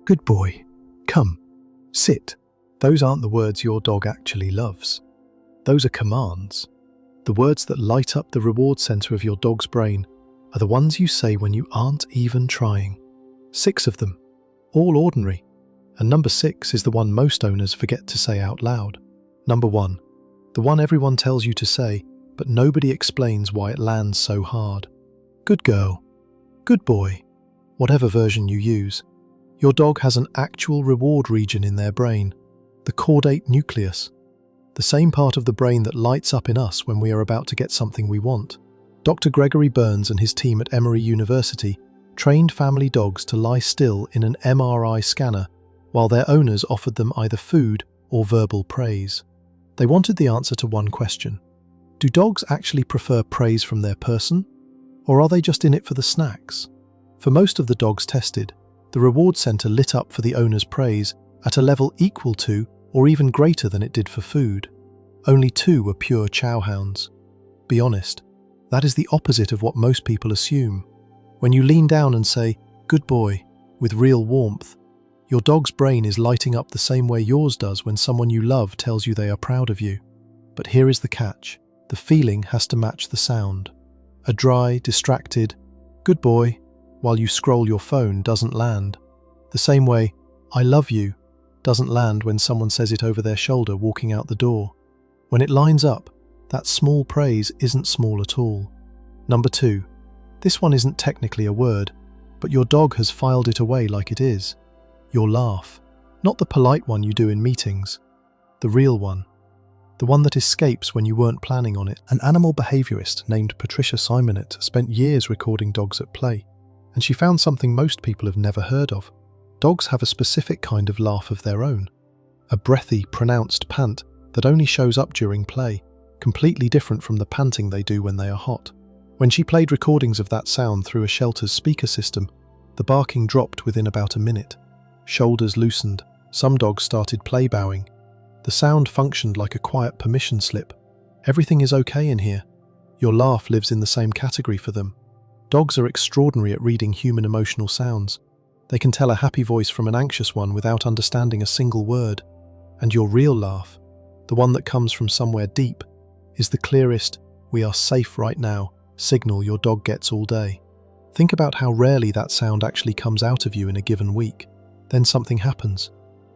Good boy. Come. Sit. Those aren't the words your dog actually loves. Those are commands. The words that light up the reward center of your dog's brain are the ones you say when you aren't even trying. 6 of them, all ordinary. And number 6 is the one most owners forget to say out loud. Number 1, the one everyone tells you to say, but nobody explains why it lands so hard. Good girl. Good boy. Whatever version you use, your dog has an actual reward region in their brain, the caudate nucleus, the same part of the brain that lights up in us when we are about to get something we want. Dr. Gregory Burns and his team at Emory University trained family dogs to lie still in an MRI scanner while their owners offered them either food or verbal praise. They wanted the answer to one question. Do dogs actually prefer praise from their person, or are they just in it for the snacks? For most of the dogs tested, the reward center lit up for the owner's praise at a level equal to or even greater than it did for food. Only 2 were pure chow hounds. Be honest, that is the opposite of what most people assume. When you lean down and say, "Good boy," with real warmth, your dog's brain is lighting up the same way yours does when someone you love tells you they are proud of you. But here is the catch. The feeling has to match the sound. A dry, distracted, "Good boy," while you scroll your phone doesn't land. The same way, "I love you," doesn't land when someone says it over their shoulder walking out the door. When it lines up, that small praise isn't small at all. Number 2. This one isn't technically a word, but your dog has filed it away like it is. Your laugh. Not the polite one you do in meetings. The real one. The one that escapes when you weren't planning on it. An animal behaviorist named Patricia Simonet spent years recording dogs at play, and she found something most people have never heard of. Dogs have a specific kind of laugh of their own. A breathy, pronounced pant that only shows up during play, completely different from the panting they do when they are hot. When she played recordings of that sound through a shelter's speaker system, the barking dropped within about a minute. Shoulders loosened, some dogs started play bowing. The sound functioned like a quiet permission slip. Everything is okay in here. Your laugh lives in the same category for them. Dogs are extraordinary at reading human emotional sounds. They can tell a happy voice from an anxious one without understanding a single word. And your real laugh, the one that comes from somewhere deep, is the clearest, "we are safe right now" signal your dog gets all day. Think about how rarely that sound actually comes out of you in a given week. Then something happens,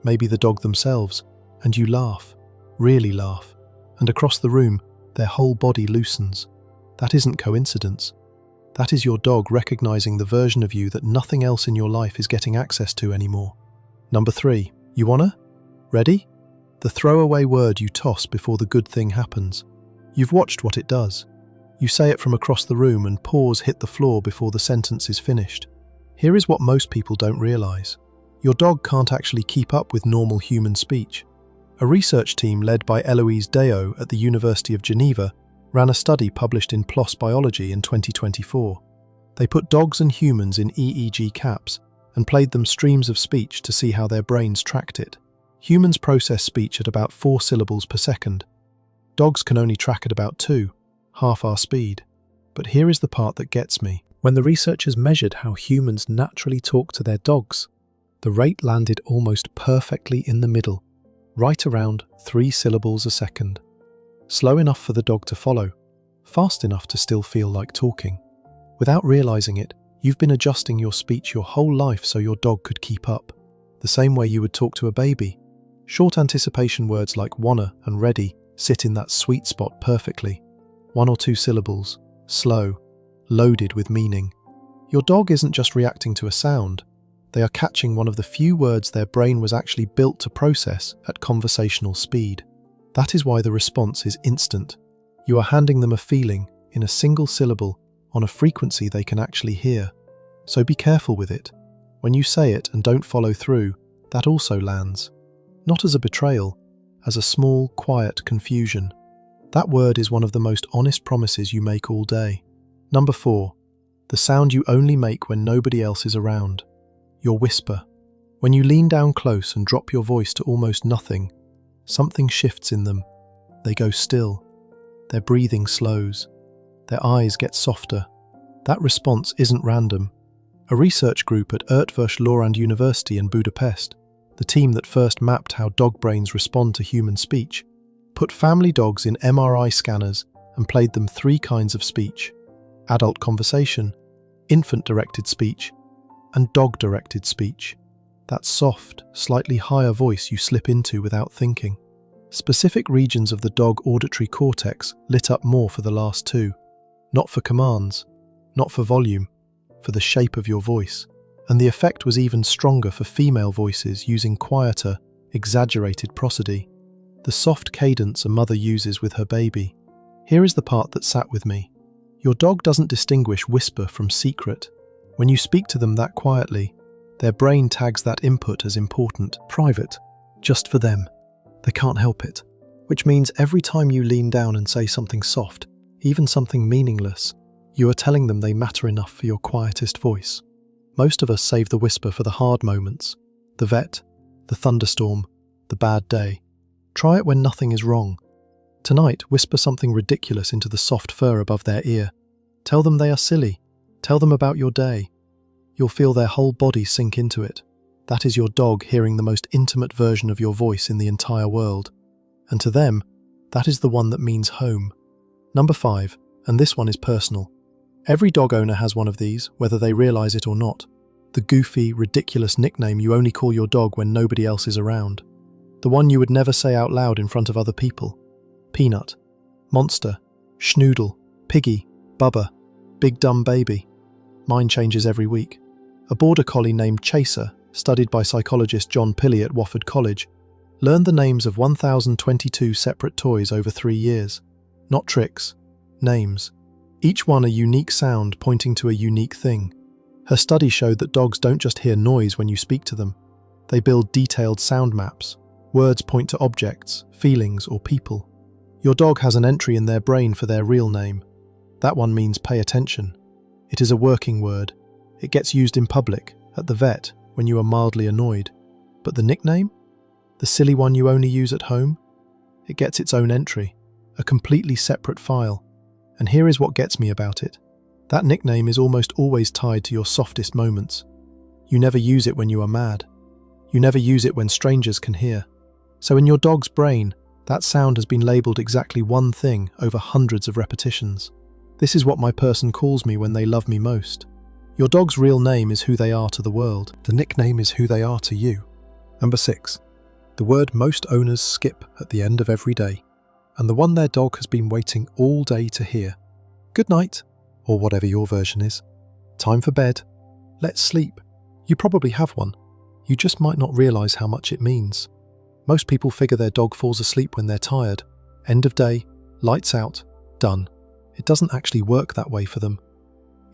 maybe the dog themselves, and you laugh, really laugh, and across the room, their whole body loosens. That isn't coincidence. That is your dog recognizing the version of you that nothing else in your life is getting access to anymore. Number 3, you wanna? Ready? The throwaway word you toss before the good thing happens. You've watched what it does. You say it from across the room and paws hit the floor before the sentence is finished. Here is what most people don't realize. Your dog can't actually keep up with normal human speech. A research team led by Eloise Deo at the University of Geneva ran a study published in PLOS Biology in 2024. They put dogs and humans in EEG caps and played them streams of speech to see how their brains tracked it. Humans process speech at about 4 syllables per second. Dogs can only track at about 2, half our speed. But here is the part that gets me. When the researchers measured how humans naturally talk to their dogs, the rate landed almost perfectly in the middle, right around 3 syllables a second. Slow enough for the dog to follow, fast enough to still feel like talking. Without realizing it, you've been adjusting your speech your whole life so your dog could keep up. The same way you would talk to a baby. Short anticipation words like wanna and ready sit in that sweet spot perfectly. 1 or 2 syllables, slow, loaded with meaning. Your dog isn't just reacting to a sound. They are catching one of the few words their brain was actually built to process at conversational speed. That is why the response is instant. You are handing them a feeling in a single syllable on a frequency they can actually hear. So be careful with it. When you say it and don't follow through, that also lands. Not as a betrayal, as a small, quiet confusion. That word is one of the most honest promises you make all day. Number 4, the sound you only make when nobody else is around. Your whisper. When you lean down close and drop your voice to almost nothing, something shifts in them. They go still. Their breathing slows. Their eyes get softer. That response isn't random. A research group at ELTE University in Budapest, the team that first mapped how dog brains respond to human speech, put family dogs in MRI scanners and played them 3 kinds of speech: adult conversation, infant-directed speech, and dog-directed speech. That soft, slightly higher voice you slip into without thinking. Specific regions of the dog auditory cortex lit up more for the last 2. Not for commands, not for volume, for the shape of your voice. And the effect was even stronger for female voices using quieter, exaggerated prosody. The soft cadence a mother uses with her baby. Here is the part that sat with me. Your dog doesn't distinguish whisper from secret. When you speak to them that quietly, their brain tags that input as important, private, just for them. They can't help it. Which means every time you lean down and say something soft, even something meaningless, you are telling them they matter enough for your quietest voice. Most of us save the whisper for the hard moments, the vet, the thunderstorm, the bad day. Try it when nothing is wrong. Tonight, whisper something ridiculous into the soft fur above their ear. Tell them they are silly. Tell them about your day. You'll feel their whole body sink into it. That is your dog hearing the most intimate version of your voice in the entire world. And to them, that is the one that means home. Number 5, and this one is personal. Every dog owner has one of these, whether they realize it or not. The goofy, ridiculous nickname you only call your dog when nobody else is around. The one you would never say out loud in front of other people. Peanut, Monster, Schnoodle, Piggy, Bubba, Big Dumb Baby. Mine changes every week. A border collie named Chaser, studied by psychologist John Pilley at Wofford College, learned the names of 1,022 separate toys over 3 years. Not tricks, names. Each one a unique sound pointing to a unique thing. Her study showed that dogs don't just hear noise when you speak to them. They build detailed sound maps. Words point to objects, feelings, or people. Your dog has an entry in their brain for their real name. That one means pay attention. It is a working word. It gets used in public, at the vet, when you are mildly annoyed. But the nickname? The silly one you only use at home? It gets its own entry, a completely separate file. And here is what gets me about it. That nickname is almost always tied to your softest moments. You never use it when you are mad. You never use it when strangers can hear. So in your dog's brain, that sound has been labelled exactly one thing over hundreds of repetitions. This is what my person calls me when they love me most. Your dog's real name is who they are to the world. The nickname is who they are to you. Number 6. The word most owners skip at the end of every day, and the one their dog has been waiting all day to hear. Good night, or whatever your version is. Time for bed. Let's sleep. You probably have one. You just might not realise how much it means. Most people figure their dog falls asleep when they're tired. End of day, lights out, done. It doesn't actually work that way for them.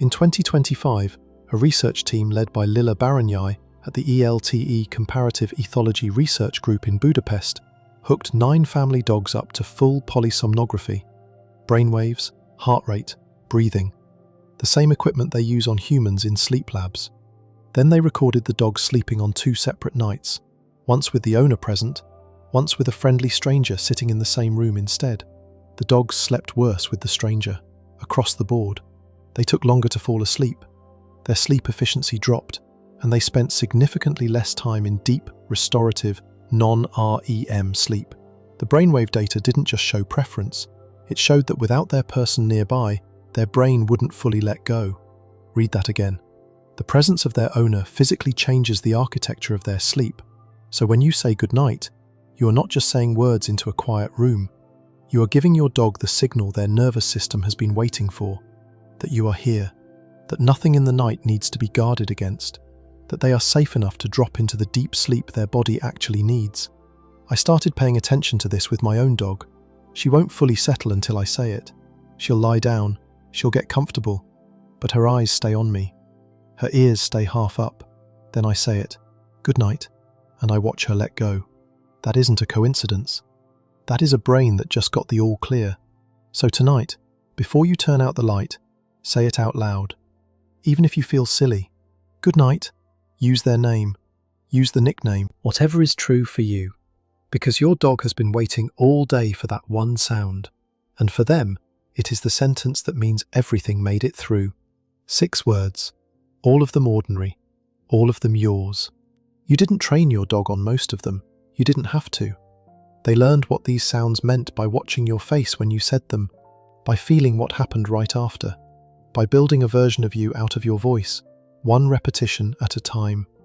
In 2025, a research team led by Lila Baranyai at the ELTE Comparative Ethology Research Group in Budapest hooked 9 family dogs up to full polysomnography. Brainwaves, heart rate, breathing. The same equipment they use on humans in sleep labs. Then they recorded the dogs sleeping on 2 separate nights, once with the owner present, once with a friendly stranger sitting in the same room instead. The dogs slept worse with the stranger, across the board. They took longer to fall asleep. Their sleep efficiency dropped, and they spent significantly less time in deep, restorative, non-REM sleep. The brainwave data didn't just show preference. It showed that without their person nearby, their brain wouldn't fully let go. Read that again. The presence of their owner physically changes the architecture of their sleep. So when you say goodnight, you are not just saying words into a quiet room. You are giving your dog the signal their nervous system has been waiting for, that you are here, that nothing in the night needs to be guarded against, that they are safe enough to drop into the deep sleep their body actually needs. I started paying attention to this with my own dog. She won't fully settle until I say it. She'll lie down, she'll get comfortable, but her eyes stay on me. Her ears stay half up. Then I say it, good night, and I watch her let go. That isn't a coincidence. That is a brain that just got the all clear. So tonight, before you turn out the light, say it out loud. Even if you feel silly. Good night. Use their name. Use the nickname. Whatever is true for you. Because your dog has been waiting all day for that one sound. And for them, it is the sentence that means everything made it through. 6 words. All of them ordinary, all of them yours. You didn't train your dog on most of them. You didn't have to. They learned what these sounds meant by watching your face when you said them, by feeling what happened right after, by building a version of you out of your voice, one repetition at a time.